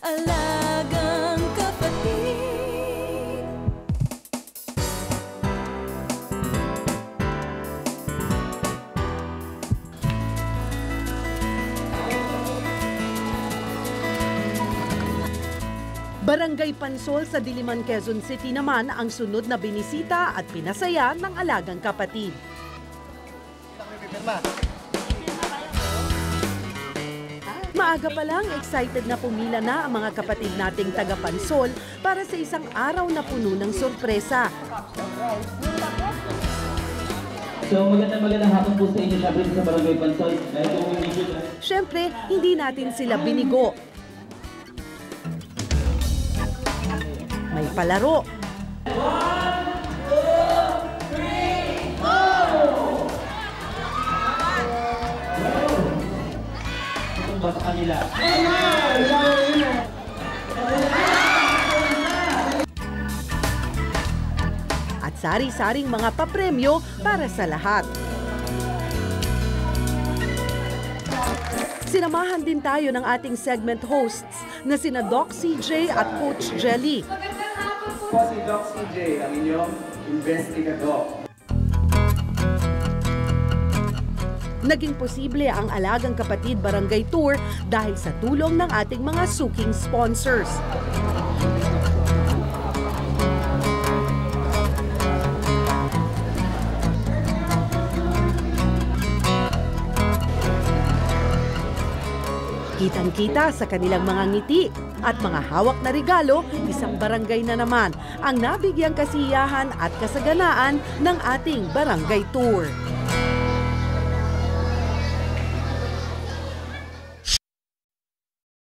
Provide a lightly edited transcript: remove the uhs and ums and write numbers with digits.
Alagang Kapatid. Barangay Pansol sa Diliman, Quezon City naman ang sunod na binisita at pinasaya ng Alagang Kapatid. Maaga pa lang, excited na pumila na ang mga kapatid nating taga Pansol para sa isang araw na puno ng sorpresa. So magandang hapon po sa inyo syempre sa Barangay Pansol. Siyempre, hindi natin sila binigo. May palaro. 1, 2, 3, go! Itong ba sa kanila? At sari-saring mga papremyo para sa lahat. Sinamahan din tayo ng ating segment hosts na sina Doc CJ at Coach Jelly. Po si Doc CJ, ang inyong investigador. Naging posible ang Alagang Kapatid Barangay Tour dahil sa tulong ng ating mga suking sponsors. Kitang-kita sa kanilang mga ngiti at mga hawak na regalo, isang barangay na naman ang nabigyang kasiyahan at kasaganaan ng ating barangay tour.